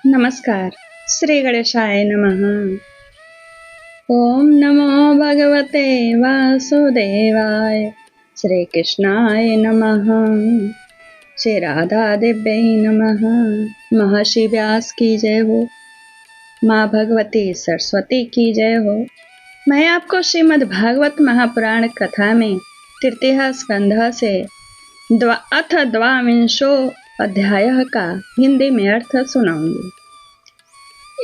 नमस्कार। श्री गणेशाय नमः। ओम नमो भगवते वासुदेवाय। श्री कृष्णाय नमः। श्री राधा देव्यै नमः। महर्षि व्यास की जय हो। माँ भगवती सरस्वती की जय हो। मैं आपको श्रीमद् भागवत महापुराण कथा में तृतीय स्कंध से अथ द्वाविंशो अध्याय का हिंदी में अर्थ सुनाऊंगी।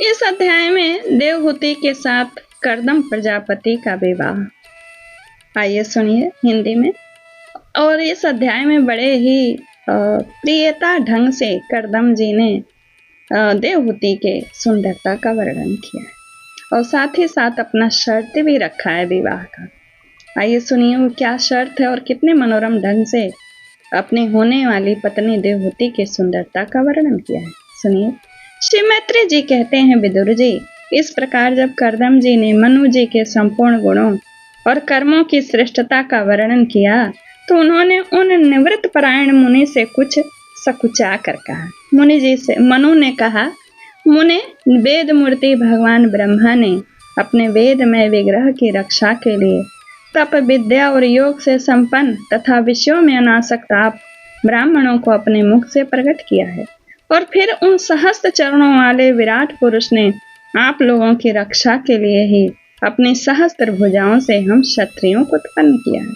इस अध्याय में देवहूति के साथ कर्दम प्रजापति का विवाह। आइए सुनिए हिंदी में। और इस अध्याय में बड़े ही प्रियता ढंग से कर्दम जी ने देवहूति के सुंदरता का वर्णन किया है और साथ ही साथ अपना शर्त भी रखा है विवाह का। आइए सुनिए वो क्या शर्त है और कितने मनोरम ढंग से अपने होने वाली पत्नी देवहूति की सुंदरता का वर्णन किया है। सुनिए। श्री मैत्री जी कहते हैं, विदुर जी, इस प्रकार जब कर्दम जी ने मनु जी के संपूर्ण गुणों और कर्मों की श्रेष्ठता का वर्णन किया तो उन्होंने उन निवृत्त परायण मुनि से कुछ सकुचा कर कहा। मनु ने कहा, मुने, वेद मूर्ति भगवान ब्रह्मा ने अपने वेदमय विग्रह की रक्षा के लिए तप विद्या और योग से संपन्न तथा विषयों में अनासक्त आप ब्राह्मणों को अपने मुख से प्रकट किया है और फिर उन सहस्त्र चरणों वाले विराट पुरुष ने आप लोगों की रक्षा के लिए ही अपनी सहस्त्र भुजाओं से हम क्षत्रियों को उत्पन्न किया है।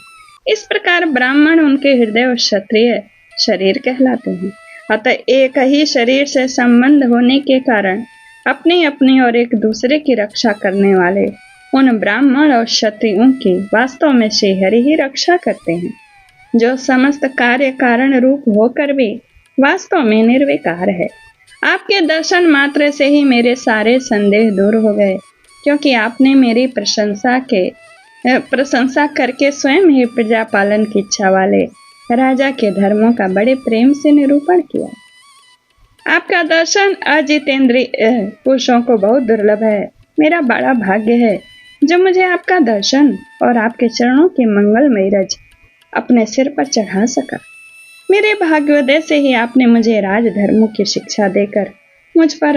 इस प्रकार ब्राह्मण उनके हृदय और क्षत्रिय शरीर कहलाते हैं। अतः एक ही शरीर से संबंध होने के कारण अपनी अपनी और एक दूसरे की रक्षा करने वाले उन ब्राह्मण और क्षत्रियों की वास्तव में श्रीहरि ही रक्षा करते हैं, जो समस्त कार्य कारण रूप होकर भी वास्तव में निर्विकार है। आपके दर्शन मात्र से ही मेरे सारे संदेह दूर हो गए, क्योंकि आपने मेरी प्रशंसा करके स्वयं ही प्रजा पालन की इच्छा वाले राजा के धर्मों का बड़े प्रेम से निरूपण किया। आपका दर्शन अजितेंद्रिय पुरुषों को बहुत दुर्लभ है। मेरा बड़ा भाग्य है जो मुझे आपका दर्शन और आपके चरणों की मंगलमय रज अपने सिर पर चढ़ा सका। मेरे भाग्योदय से ही आपने मुझे राजधर्मों की शिक्षा देकर मुझ पर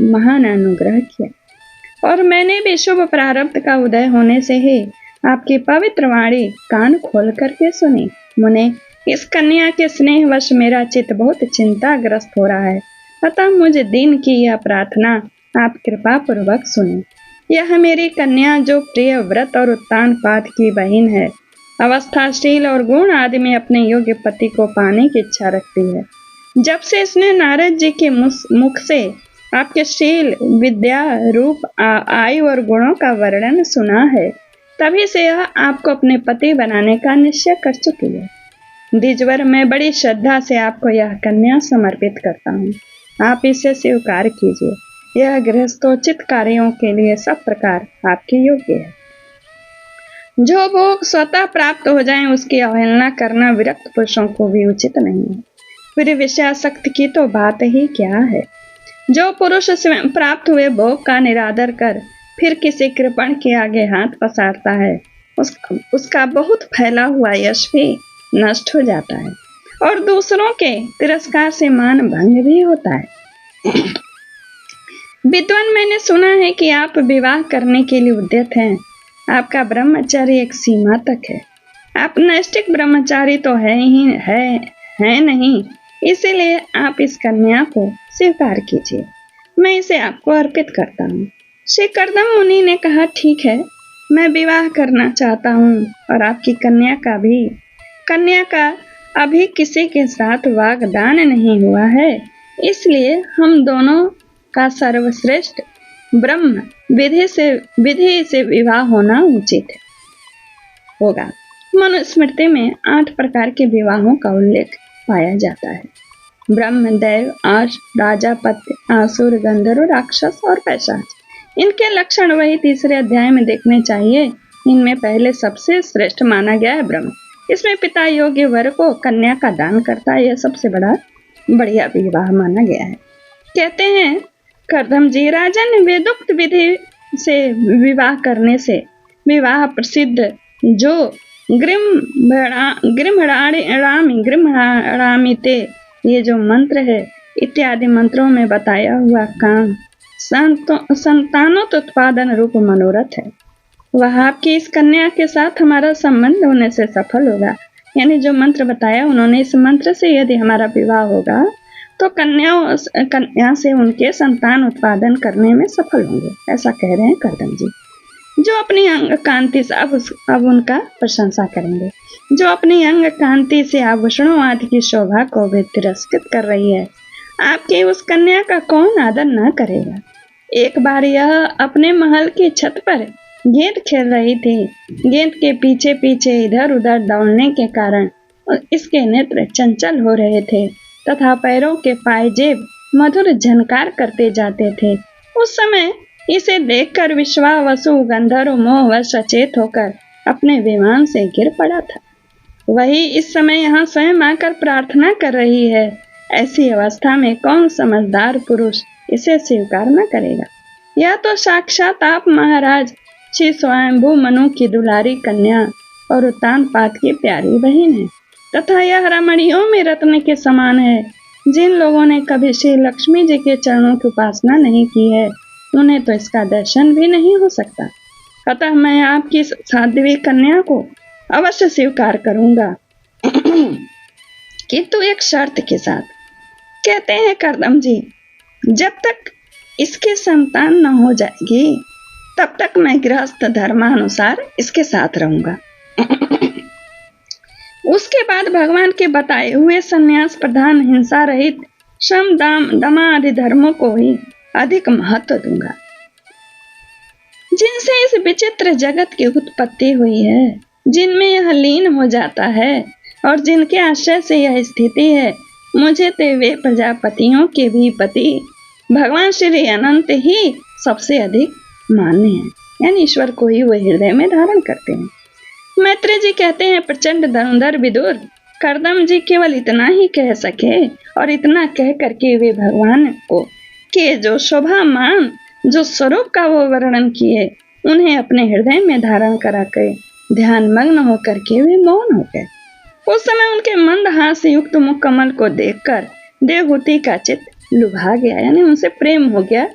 महान अनुग्रह किया और मैंने भी शुभ प्रारब्ध का उदय होने से ही आपकी पवित्र वाणी कान खोल करके सुनी। मुने, इस कन्या के स्नेहवश मेरा चित्त बहुत चिंताग्रस्त हो रहा है, अतः मुझे दीन की यह प्रार्थना आप कृपा पूर्वक सुने। यह मेरी कन्या जो प्रिय व्रत और उत्तान पाद की बहन है, अवस्थाशील और गुण आदि में अपने योग्य पति को पाने की इच्छा रखती है। जब से इसने नारद जी के मुख से आपके शील, विद्या, रूप, आयु और गुणों का वर्णन सुना है, तभी से यह आपको अपने पति बनाने का निश्चय कर चुकी है। द्विजवर, मैं बड़ी श्रद्धा से आपको यह कन्या समर्पित करता हूँ। आप इसे स्वीकार कीजिए। यह गृहस्थोचित कार्यों के लिए सब प्रकार आपके योग्य है। जो भोग स्वतः प्राप्त हो जाएं, उसकी अवहेलना करना विरक्त पुरुषों को भी उचित नहीं है। फिर विषयासक्त की तो बात ही क्या है। जो पुरुष स्वयं प्राप्त हुए भोग का निरादर कर फिर किसी कृपण के आगे हाथ पसारता है, उसका बहुत फैला हुआ यश भी नष्ट हो जाता है और दूसरों के तिरस्कार से मान भंग भी होता है। विद्वान, मैंने सुना है कि आप विवाह करने के लिए उद्यत हैं। आपका ब्रह्मचारी एक सीमा तक है। आप नैष्ठिक ब्रह्मचारी तो है नहीं, इसीलिए आप इस कन्या को स्वीकार कीजिए। मैं इसे आपको अर्पित करता हूँ। श्री कर्दम मुनि ने कहा, ठीक है, मैं विवाह करना चाहता हूँ और आपकी कन्या का अभी किसी के साथ वागदान नहीं हुआ है, इसलिए हम दोनों का सर्वश्रेष्ठ ब्रह्म विधि से विवाह होना उचित होगा। मनुस्मृति में 8 प्रकार के विवाहों का उल्लेख पाया जाता है। ब्रह्म, दैव, आर्ष, राजापत्य, आसुर, गंधर्व, राक्षस और पैशाच। इनके लक्षण वही तीसरे अध्याय में देखने चाहिए। इनमें पहले सबसे श्रेष्ठ माना गया है ब्रह्म। इसमें पिता योग्य वर को कन्या का दान करता है। यह सबसे बढ़िया विवाह माना गया है। कहते हैं कर्दम जी, राजन, वेदोक्त विधि से विवाह करने से विवाह प्रसिद्ध जो गृह्णाणामिते ये जो मंत्र है, इत्यादि मंत्रों में बताया हुआ काम संतानोत्पादन रूप मनोरथ है। वह आपकी इस कन्या के साथ हमारा संबंध होने से सफल होगा। यानी जो मंत्र बताया उन्होंने, इस मंत्र से यदि हमारा विवाह होगा तो कन्या से उनके संतान उत्पादन करने में सफल होंगे, ऐसा कह रहे हैं करदम जी। जो अपनी अंग कांति से अब उनका प्रशंसा करेंगे। जो अपनी अंग कांति से आभूषणों आदि की शोभा को भी तिरस्कृत कर रही है, आपकी उस कन्या का कौन आदर न करेगा। एक बार यह अपने महल की छत पर गेंद खेल रही थी। गेंद के पीछे पीछे इधर उधर दौड़ने के कारण इसके नेत्र चंचल हो रहे थे तथा पैरों के पायजेब मधुर झनकार करते जाते थे। उस समय इसे देखकर विश्वावसु गंधर्व मोहवश सचेत होकर अपने विमान से गिर पड़ा था। वही इस समय यहाँ स्वयं आकर प्रार्थना कर रही है। ऐसी अवस्था में कौन समझदार पुरुष इसे स्वीकार न करेगा। यह तो साक्षात आप महाराज श्री स्वयंभू मनु की दुलारी कन्या और उत्तानपाद की प्यारी बहन है तथा यह रमणियों में रत्न के समान है। जिन लोगों ने कभी श्री लक्ष्मी जी के चरणों की उपासना नहीं की है, उन्हें तो इसका दर्शन भी नहीं हो सकता। अतः मैं आपकी साध्वी कन्या को अवश्य स्वीकार करूंगा, किंतु एक शर्त के साथ। कहते हैं करदम जी, जब तक इसके संतान न हो जाएगी तब तक मैं गृहस्थ धर्मानुसार इसके साथ रहूंगा। उसके बाद भगवान के बताए हुए संन्यास प्रधान हिंसा रहित श्रम दम आदि धर्मों को ही अधिक महत्व दूंगा, जिनसे इस विचित्र जगत की उत्पत्ति हुई है, जिनमें यह लीन हो जाता है और जिनके आश्रय से यह स्थिति है। मुझे तो वे प्रजापतियों के भी पति भगवान श्री अनंत ही सबसे अधिक मान्य है। यानी ईश्वर को ही वे हृदय में धारण करते हैं। मैत्रेय जी कहते हैं, प्रचंड धनुधर विदुर करदम जी केवल इतना ही कह सके और इतना कह करके वे भगवान को के जो शोभा मान, जो स्वरूप का वो वर्णन किए, उन्हें अपने हृदय में धारण करा के ध्यान मग्न होकर के वे मौन हो गए। उस समय उनके मंद हास्य युक्त मुख कमल को देखकर देवहूति का चित्त लुभा गया, यानी उनसे प्रेम हो गया।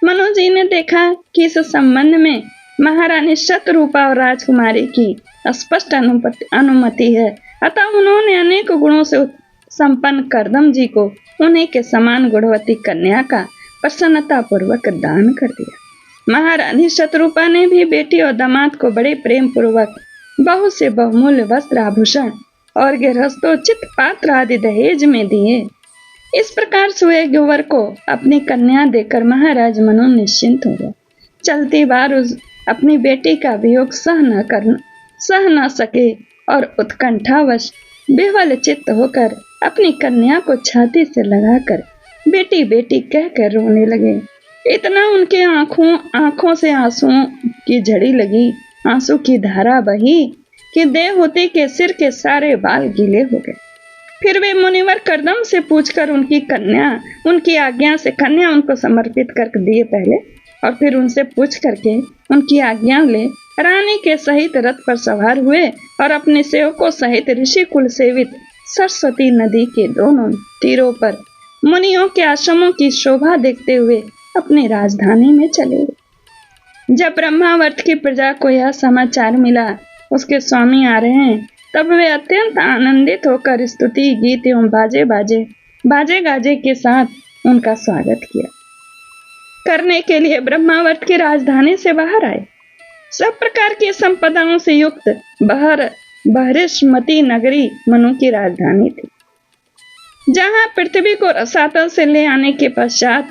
मनु जी ने देखा कि इस संबंध में महारानी शतरूपा और राजकुमारी की स्पष्ट अनुमति है, अतः उन्होंने अनेक गुणों से संपन्न करदम जी को उन्हीं के समान गुणवती कन्या का प्रसन्नता पूर्वक दान कर दिया। महारानी शतरूपा ने भी बेटी और दामाद को बड़े प्रेम पूर्वक बहुत से बहुमूल्य वस्त्र आभूषण और गृहस्थोचित पात्र आदि दहेज में दिए। इस प्रकार सुएग्योवर को अपनी कन्या देकर महाराज मनु निश्चिंत हो गया। चलती बार उस अपनी बेटी का वियोग सह न सके और उत्कंठावश विह्वल चित्त होकर अपनी कन्या को छाती से लगाकर बेटी बेटी कहकर रोने लगे। इतना उनके आंखों से आंसुओं की झड़ी लगी, आंसू की धारा बही कि देवहूति के सिर के सारे बाल गीले हो गए। फिर वे मुनिवर करदम से पूछकर उनकी आज्ञा से कन्या उनको समर्पित कर दिए पहले, और फिर उनसे पूछ करके उनकी आज्ञा ले रानी के सहित रथ पर सवार हुए और अपने सेवकों सहित ऋषि कुल सेवित सरस्वती नदी के दोनों तीरों पर मुनियों के आश्रमों की शोभा देखते हुए अपनी राजधानी में चले गए। जब ब्रह्मावर्त की प्रजा को यह समाचार मिला उसके स्वामी आ रहे हैं, तब वे अत्यंत आनंदित होकर स्तुति गीत एवं बाजे गाजे के साथ उनका स्वागत किया करने के लिए ब्रह्मावर्त की राजधानी से बाहर आए। सब प्रकार की संपदाओं से युक्त बहरिष्मती नगरी मनु की राजधानी थी, जहां पृथ्वी को रसातल से ले आने के पश्चात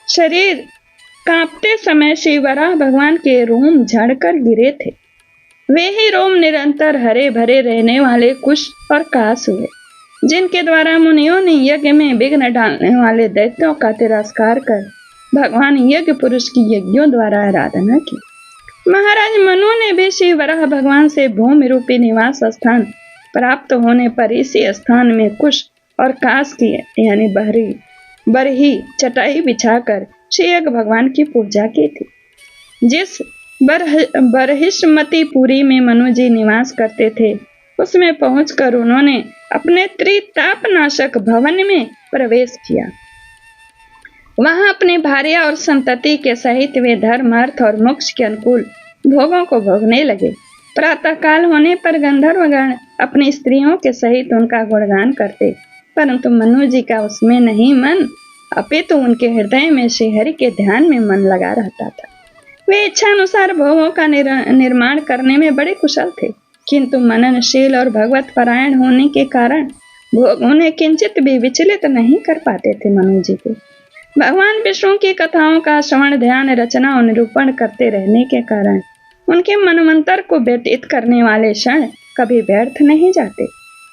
शरीर कांपते समय श्री वराह भगवान के रोम झड़कर गिरे थे। वे ही रोम निरंतर हरे भरे रहने वाले कुश और कास हुए, जिनके द्वारा मुनियों ने यज्ञ में विघ्न डालने वाले दैत्यों का तिरस्कार कर भगवान यज्ञ पुरुष की यज्ञों द्वारा आराधना की। महाराज मनु ने भी श्री वराह भगवान से भूमि रूपी निवास स्थान प्राप्त होने पर इसी स्थान में कुश और कास की यानी बरही चटाई बिछाकर श्री यज्ञ भगवान की पूजा की थी। जिस बरहिष्मती पुरी में मनु जी निवास करते थे, उसमें पहुंचकर उन्होंने अपने त्रितापनाशक भवन में प्रवेश किया वहां अपनी भार्या और संतति के सहित वे धर्म, अर्थ और मोक्ष के अनुकूल भोगों को भोगने लगे। प्रातः काल होने पर गंधर्वगण अपनी स्त्रियों के सहित उनका गुणगान करते, परंतु मनु जी का उसमें नहीं मन, अपितु उनके हृदय में श्रीहरि के ध्यान में मन लगा रहता था। वे इच्छानुसार भोगों का निर्माण करने में बड़े कुशल थे, किंतु मननशील और भगवत परायण होने के कारण भोग उन्हें किंचित भी विचलित नहीं कर पाते थे। मनु जी को भगवान विष्णु की कथाओं का श्रवण, ध्यान, रचना और निरूपण करते रहने के कारण उनके मनमंत्र को व्यतीत करने वाले क्षण कभी व्यर्थ नहीं जाते।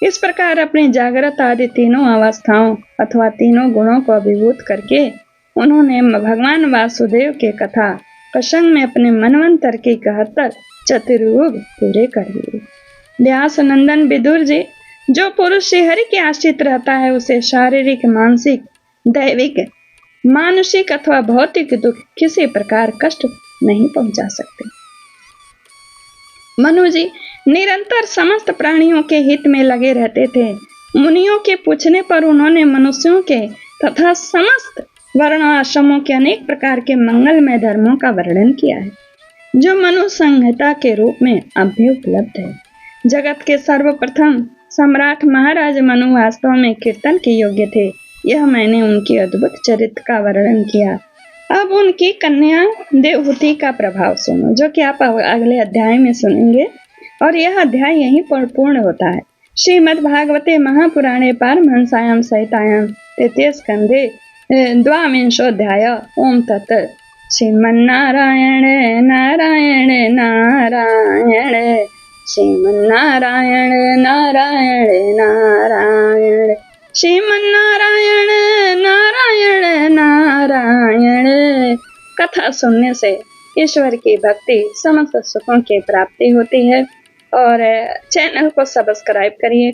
इस प्रकार अपनी जागृत आदि तीनों अवस्थाओं अथवा तीनों गुणों को अभिभूत करके उन्होंने भगवान वासुदेव के कथा प्रसंग में अपने मनवंतर के 71 चतुर्युग पूरे कर लिए। व्यास नंदन विदुर जी, जो पुरुष श्रीहरि के आश्रित रहता है उसे शारीरिक, मानसिक, दैविक, मानसिक अथवा भौतिक दुख किसी प्रकार कष्ट नहीं पहुंचा सकते। मनु जी निरंतर समस्त प्राणियों के हित में लगे रहते थे। मुनियों के पूछने पर उन्होंने मनुष्यों के तथा समस्त वर्ण आश्रमों के अनेक प्रकार के मंगलमय धर्मों का वर्णन किया है, जो मनु संहिता के रूप में अब भी उपलब्ध है। जगत के सर्वप्रथम सम्राट महाराज मनु वास्तव में कीर्तन के योग्य थे। यह मैंने उनकी अद्भुत चरित्र का वर्णन किया। अब उनकी कन्या देवहूति का प्रभाव सुनो, जो कि आप अगले अध्याय में सुनेंगे, और यह अध्याय यहीं पर पूर्ण होता है। श्रीमद् भागवते महापुराणे पारमहंस्यां संहितायां तृतीय स्कंधे द्वाविंशोऽध्याय। ओम तत्। श्रीमन्नारायण नारायण नारायण, श्रीमन्नारायण नारायण नारायण, श्रीमन्नारायण नारायण नारायण। कथा सुनने से ईश्वर की भक्ति, समस्त सुखों की प्राप्ति होती है। और चैनल को सब्सक्राइब करिए।